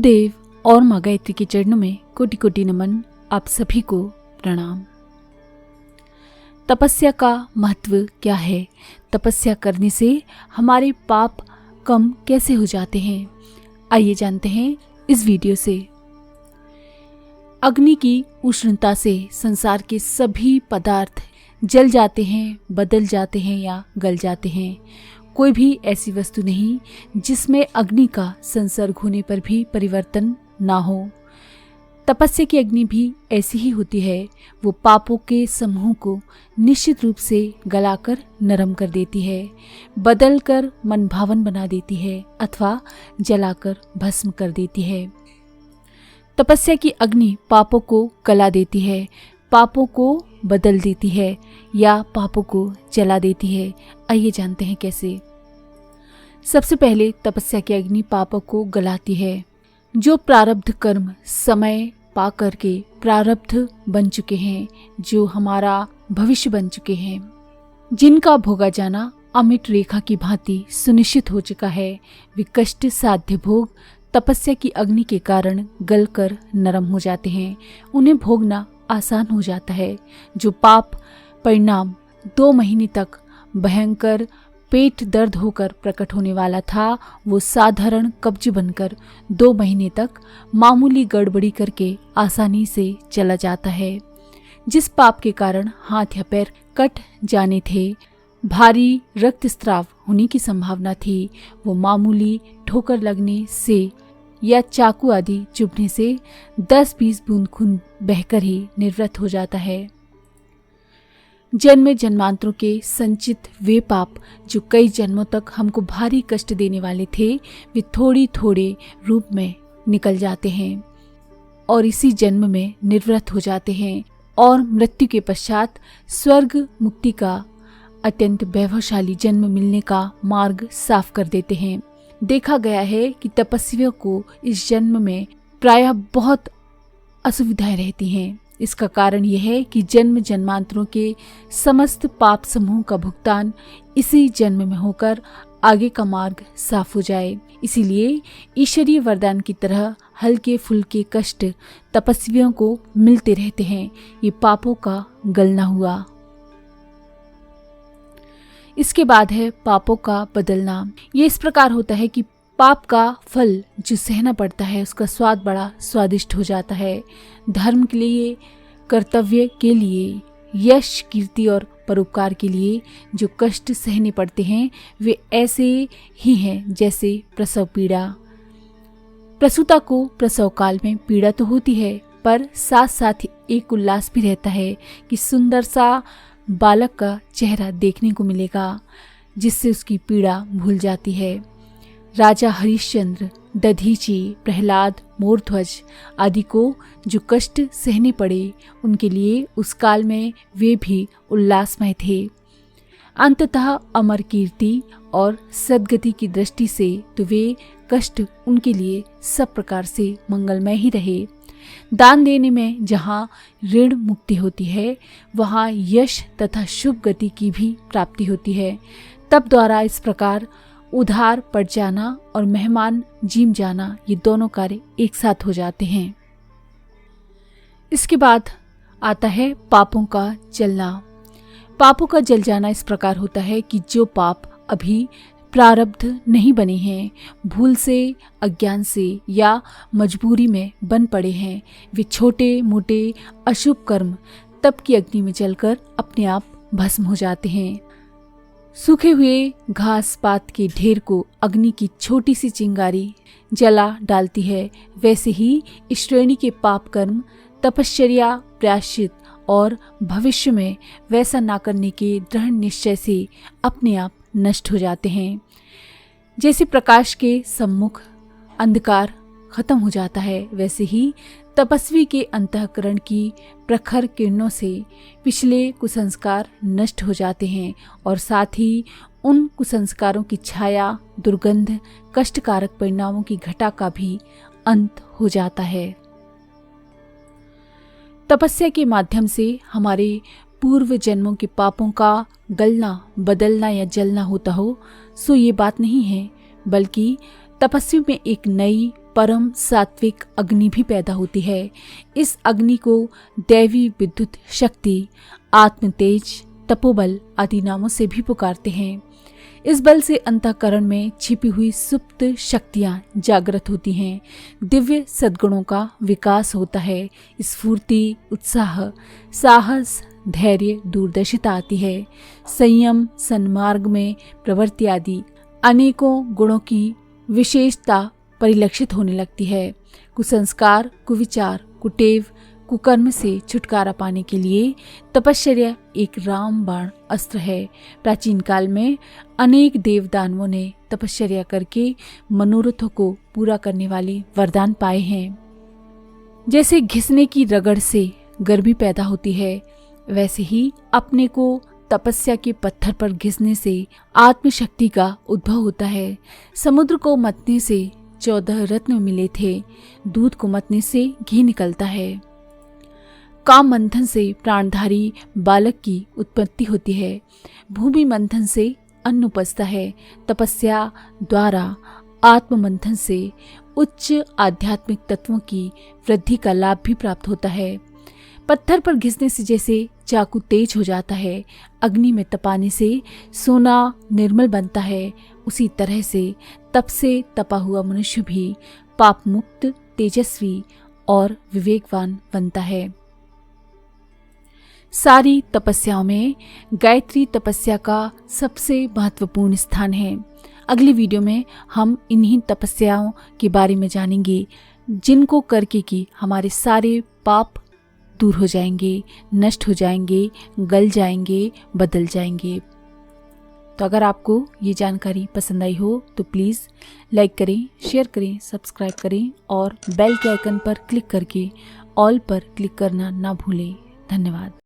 गुरुदेव और माँ गायत्री के चरणों में कोटि कोटि नमन। आप सभी को प्रणाम। तपस्या का महत्व क्या है? तपस्या करने से हमारे पाप कम कैसे हो जाते हैं? आइए जानते हैं इस वीडियो से। अग्नि की उष्णता से संसार के सभी पदार्थ जल जाते हैं, बदल जाते हैं या गल जाते हैं। कोई भी ऐसी वस्तु नहीं जिसमें अग्नि का संसर्ग होने पर भी परिवर्तन ना हो। तपस्या की अग्नि भी ऐसी ही होती है। वो पापों के समूह को निश्चित रूप से गलाकर नरम कर देती है, बदलकर मनभावन बना देती है अथवा जलाकर भस्म कर देती है। तपस्या की अग्नि पापों को गला देती है, पापों को बदल देती है या पापों को जला देती है। आइए जानते हैं कैसे। सबसे पहले तपस्या की अग्नि पापों को गलाती है। जो प्रारब्ध कर्म समय पा करके प्रारब्ध बन चुके हैं, जो हमारा भविष्य बन चुके हैं, जिनका भोगा जाना अमिट रेखा की भांति सुनिश्चित हो चुका है, वे कष्ट साध्य भोग तपस्या की अग्नि के कारण गलकर नरम हो जाते हैं। उन्हें भोगना आसान हो जाता है। जो पाप परिणाम 2 महीने तक भयंकर पेट दर्द होकर प्रकट होने वाला था, वो साधारण कब्ज बनकर 2 महीने तक मामूली गड़बड़ी करके आसानी से चला जाता है। जिस पाप के कारण हाथ या पैर कट जाने थे, भारी रक्तस्राव होने की संभावना थी, वो मामूली ठोकर लगने से या चाकू आदि चुभने से 10-20 बूंद खून बहकर ही निवृत्त हो जाता है। जन्म जन्मांतरों के संचित वे पाप जो कई जन्मों तक हमको भारी कष्ट देने वाले थे, वे थोड़ी थोड़े रूप में निकल जाते हैं और इसी जन्म में निवृत्त हो जाते हैं और मृत्यु के पश्चात स्वर्ग मुक्ति का अत्यंत वैभवशाली जन्म मिलने का मार्ग साफ कर देते हैं। देखा गया है कि तपस्वियों को इस जन्म में प्रायः बहुत असुविधाएं रहती हैं। इसका कारण यह है कि जन्म जन्मांतरों के समस्त पाप समूह का भुगतान इसी जन्म में होकर आगे का मार्ग साफ हो जाए। इसीलिए ईश्वरीय वरदान की तरह हल्के फुल्के कष्ट तपस्वियों को मिलते रहते हैं। ये पापों का गलना हुआ। इसके बाद है पापों का बदलना। ये इस प्रकार होता है कि पाप का फल जो सहना पड़ता है उसका स्वाद बड़ा स्वादिष्ट हो जाता है। धर्म के लिए, कर्तव्य के लिए, यश कीर्ति और परोपकार के लिए जो कष्ट सहने पड़ते हैं वे ऐसे ही हैं जैसे प्रसव पीड़ा। प्रसूता को प्रसव काल में पीड़ा तो होती है, पर साथ साथ एक उल्लास भी रहता है कि सुंदर सा बालक का चेहरा देखने को मिलेगा, जिससे उसकी पीड़ा भूल जाती है। राजा हरिश्चंद्र, दधीची, प्रहलाद, मोरध्वज आदि को जो कष्ट सहने पड़े, उनके लिए उस काल में वे भी उल्लासमय थे। अंततः अमर कीर्ति और सद्गति की दृष्टि से तो वे कष्ट उनके लिए सब प्रकार से मंगलमय ही रहे। दान देने में जहाँ ऋण मुक्ति होती है, वहाँ यश तथा शुभ गति की भी प्राप्ति होती है। तब द्वारा इस प्रकार उधार पड़ जाना और मेहमान जीम जाना, ये दोनों कार्य एक साथ हो जाते हैं। इसके बाद आता है पापों का जलना। पापों का जल जाना इस प्रकार होता है कि जो पाप अभी प्रारब्ध नहीं बने हैं, भूल से, अज्ञान से या मजबूरी में बन पड़े हैं, वे छोटे मोटे अशुभ कर्म तप की अग्नि में जलकर अपने आप भस्म हो जाते हैं। सूखे हुए घास पात के ढेर को अग्नि की छोटी सी चिंगारी जला डालती है, वैसे ही इस श्रेणी के पाप कर्म तपश्चर्या, प्रायश्चित और भविष्य में वैसा ना करने के दृढ़ निश्चय से अपने आप नष्ट हो जाते हैं। जैसे प्रकाश के सम्मुख अंधकार खत्म हो जाता है, वैसे ही तपस्वी के अंतःकरण की प्रखर किरणों से पिछले कुसंस्कार नष्ट हो जाते हैं और साथ ही उन कुसंस्कारों की छाया, दुर्गंध, कष्टकारक परिणामों की घटा का भी अंत हो जाता है। तपस्या के माध्यम से हमारे पूर्व जन्मों के पापों का गलना, बदलना या जलना होता हो, सो ये बात नहीं है, बल्कि तपस्वी में एक नई परम सात्विक अग्नि भी पैदा होती है। इस अग्नि को दैवी विद्युत शक्ति, आत्म तेज, तपोबल आदि नामों से भी पुकारते हैं। इस बल से अंतःकरण में छिपी हुई सुप्त शक्तियां जागृत होती हैं। दिव्य सद्गुणों का विकास होता है। स्फूर्ति, उत्साह, साहस, धैर्य, दूरदर्शिता आती है। संयम, सन्मार्ग में प्रवृत्ति आदि अनेकों गुणों की विशेषता परिलक्षित होने लगती है। कुसंस्कार, कुविचार, कुटेव, कुकर्म से छुटकारा पाने के लिए तपश्चर्या एक रामबाण अस्त्र है। प्राचीन काल में अनेक देवदानवों ने तपश्चर्या करके मनोरथों को पूरा करने वाले वरदान पाए हैं। जैसे घिसने की रगड़ से गर्मी पैदा होती है, वैसे ही अपने को तपस्या के पत्थर पर घिसने से आत्मशक्ति का उद्भव होता है। समुद्र को मतने से 14 रत्न मिले थे। दूध को मतने से घी निकलता है। काम मंथन से प्राणधारी बालक की उत्पत्ति होती है। भूमि मंथन से अन्न उपजता है। तपस्या द्वारा आत्म मंथन से उच्च आध्यात्मिक तत्वों की वृद्धि का लाभ भी प्राप्त होता है। पत्थर पर घिसने से जैसे चाकू तेज हो जाता है, अग्नि में तपाने से सोना निर्मल बनता है, उसी तरह से तप से तपा हुआ मनुष्य भी पाप मुक्त, तेजस्वी और विवेकवान बनता है। सारी तपस्याओं में गायत्री तपस्या का सबसे महत्वपूर्ण स्थान है। अगली वीडियो में हम इन्हीं तपस्याओं के बारे में जानेंगे जिनको करके कि हमारे सारे पाप दूर हो जाएंगे, नष्ट हो जाएंगे, गल जाएंगे, बदल जाएंगे। तो अगर आपको ये जानकारी पसंद आई हो तो प्लीज़ लाइक करें, शेयर करें, सब्सक्राइब करें और बेल के आइकन पर क्लिक करके ऑल पर क्लिक करना ना भूलें। धन्यवाद।